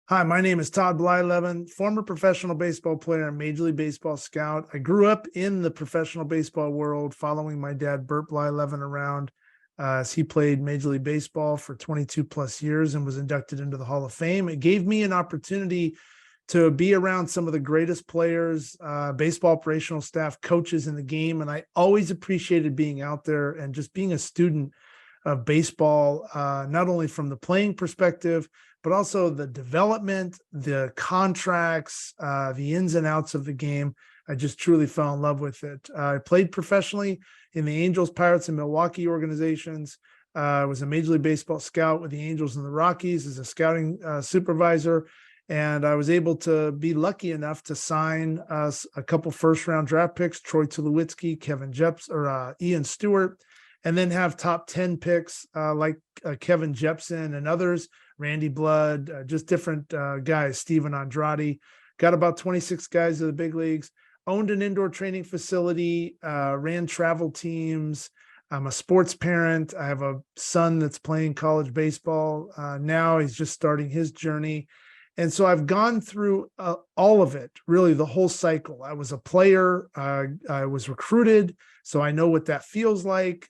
Hi, my name is Todd Blyleven, former professional baseball player and Major League Baseball scout. I grew up in the professional baseball world following my dad, Bert Blyleven, around as he played Major League Baseball for 22 plus years and was inducted into the Hall of Fame. It gave me an opportunity to be around some of the greatest players, baseball operational staff, coaches in the game. And I always appreciated being out there and just being a student of baseball, not only from the playing perspective, but also the development, the contracts, the ins and outs of the game. I just truly fell in love with it. I played professionally in the Angels, Pirates, and Milwaukee organizations. I was a Major League Baseball scout with the Angels and the Rockies as a scouting supervisor. And I was able to be lucky enough to sign a couple first-round draft picks, Troy Tulowitzki, Ian Stewart, and then have top 10 picks like Kevin Jepsen and others, Randy Blood, just different guys, Steven Andrade. Got about 26 guys to the big leagues, owned an indoor training facility, ran travel teams. I'm a sports parent. I have a son that's playing college baseball. Now he's just starting his journey. And so I've gone through all of it, really the whole cycle. I was a player. I was recruited. So I know what that feels like,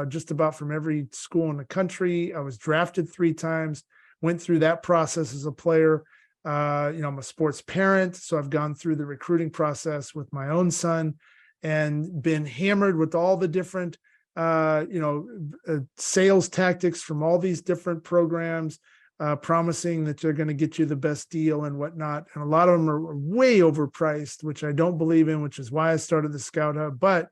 just about from every school in the country. I was drafted 3 times, went through that process as a player. I'm a sports parent. So I've gone through the recruiting process with my own son and been hammered with all the different, sales tactics from all these different programs. Promising that they're going to get you the best deal and whatnot. And a lot of them are way overpriced, which I don't believe in, which is why I started the Scout Hub. But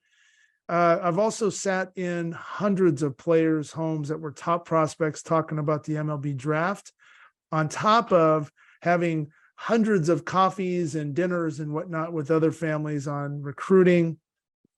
I've also sat in hundreds of players' homes that were top prospects talking about the MLB draft, on top of having hundreds of coffees and dinners and whatnot with other families on recruiting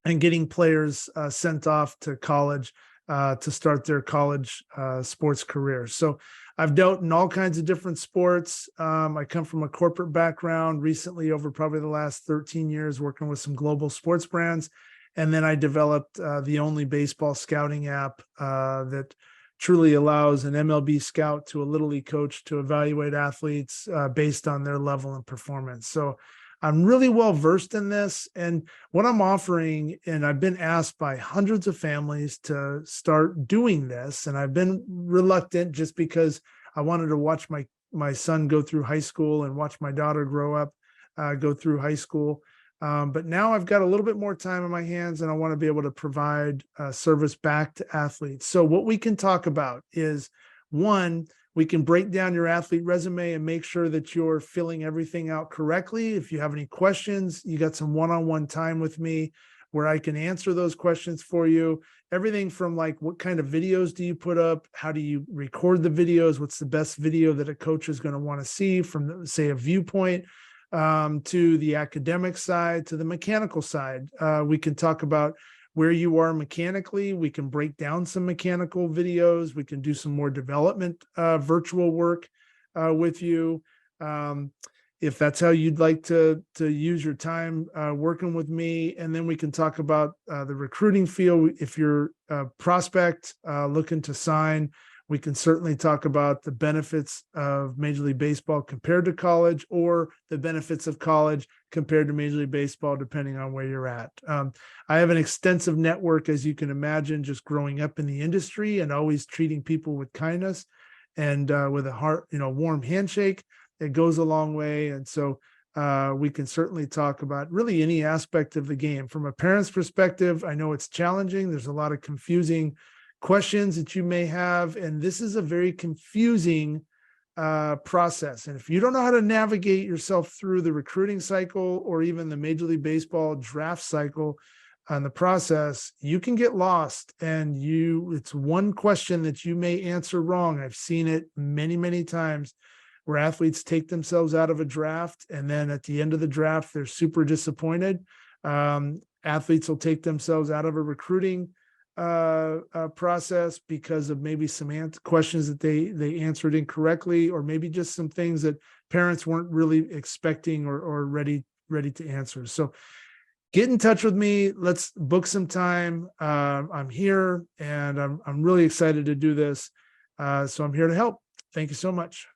and getting players sent off to college to start their college sports careers. So I've dealt in all kinds of different sports. I come from a corporate background recently over probably the last 13 years working with some global sports brands. And then I developed the only baseball scouting app that truly allows an MLB scout to a Little League coach to evaluate athletes based on their level and performance. So I'm really well versed in this, and what I'm offering, and I've been asked by hundreds of families to start doing this, and I've been reluctant just because I wanted to watch my son go through high school and watch my daughter grow up, go through high school. But now I've got a little bit more time in my hands, and I want to be able to provide service back to athletes. So what we can talk about is, one, we can break down your athlete resume and make sure that you're filling everything out correctly. If you have any questions, you got some one-on-one time with me where I can answer those questions for you. Everything from like, what kind of videos do you put up? How do you record the videos? What's the best video that a coach is going to want to see from, say, a viewpoint, to the academic side, to the mechanical side. We can talk about where you are mechanically. We can break down some mechanical videos. We can do some more development virtual work with you. If that's how you'd like to use your time working with me. And then we can talk about the recruiting field. If you're a prospect looking to sign, we can certainly talk about the benefits of Major League Baseball compared to college, or the benefits of college compared to Major League Baseball, depending on where you're at. I have an extensive network, as you can imagine, just growing up in the industry and always treating people with kindness and with a heart, warm handshake. It goes a long way. And so we can certainly talk about really any aspect of the game. From a parent's perspective, I know it's challenging. There's a lot of confusing questions that you may have, and this is a very confusing process. And if you don't know how to navigate yourself through the recruiting cycle or even the Major League Baseball draft cycle on the process, you can get lost, and it's one question that you may answer wrong. I've seen it many, many times where athletes take themselves out of a draft, and then at the end of the draft, they're super disappointed. Athletes will take themselves out of a recruiting process because of maybe some questions that they answered incorrectly, or maybe just some things that parents weren't really expecting or ready to answer. So get in touch with me. Let's book some time. I'm here, and I'm really excited to do this. So I'm here to help. Thank you so much.